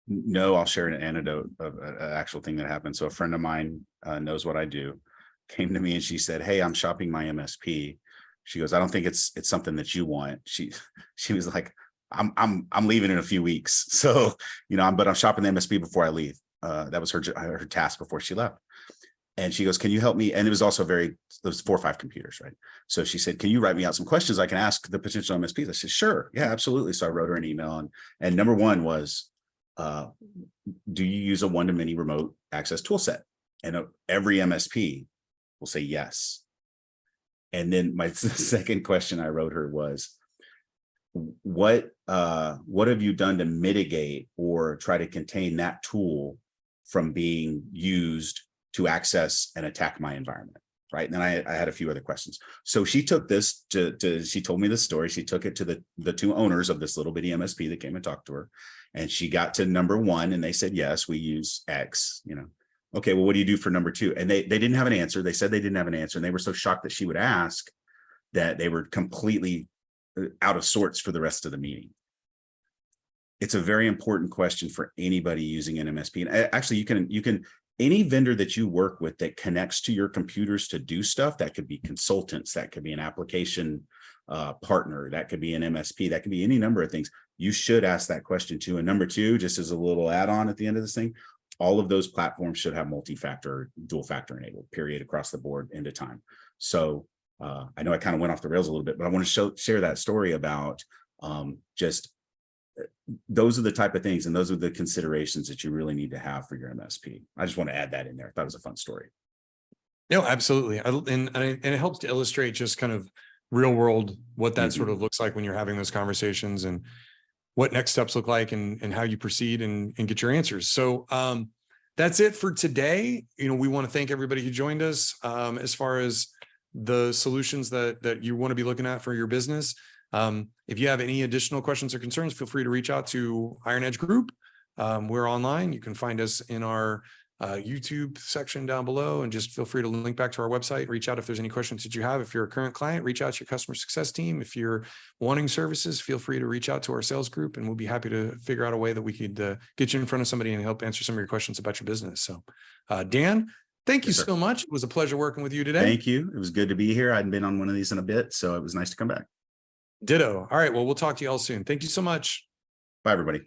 No, I'll share an anecdote of an actual thing that happened. So a friend of mine knows what I do, came to me and she said, "Hey, I'm shopping my MSP." She goes, "I don't think it's something that you want." She was like, I'm leaving in a few weeks. So, but I'm shopping the MSP before I leave. That was her task before she left. And she goes, "Can you help me?" And it was also there was 4 or 5 computers, right? So she said, "Can you write me out some questions I can ask the potential MSPs?" I said, "Sure. Yeah, absolutely." So I wrote her an email and number one was, do you use a one-to-many remote access tool set? And every MSP will say yes. And then my second question I wrote her was, what have you done to mitigate or try to contain that tool from being used to access and attack my environment? Right. And then I had a few other questions. So she took this she told me this story. She took it to the 2 owners of this little bitty MSP that came and talked to her. And she got to number 1 and they said, "Yes, we use X, Okay, well, what do you do for number 2? And they didn't have an answer. They said they didn't have an answer. And they were so shocked that she would ask that they were completely out of sorts for the rest of the meeting. It's a very important question for anybody using an MSP. And actually, you can any vendor that you work with that connects to your computers to do stuff, that could be consultants, that could be an application partner, that could be an MSP, that could be any number of things. You should ask that question too. And number 2, just as a little add-on at the end of this thing, all of those platforms should have multi-factor, dual factor enabled, period, across the board end of time. So I know I kind of went off the rails a little bit, but I want to share that story about just those are the type of things, and those are the considerations that you really need to have for your MSP. I just want to add that in there. I thought it was a fun story. No, absolutely. And it helps to illustrate just kind of real world, what that sort of looks like when you're having those conversations, and what next steps look like, and how you proceed and get your answers. So that's it for today. We want to thank everybody who joined us as far as the solutions that you want to be looking at for your business. If you have any additional questions or concerns, feel free to reach out to IronEdge Group. We're online. You can find us in our YouTube section down below, and just feel free to link back to our website. Reach out if there's any questions that you have. If you're a current client, reach out to your customer success team. If you're wanting services, feel free to reach out to our sales group, and we'll be happy to figure out a way that we could get you in front of somebody and help answer some of your questions about your business. So Dan, thank you so much. It was a pleasure working with you today. Thank you. It was good to be here. I hadn't been on one of these in a bit, so it was nice to come back. Ditto. All right. Well, we'll talk to you all soon. Thank you so much. Bye, everybody.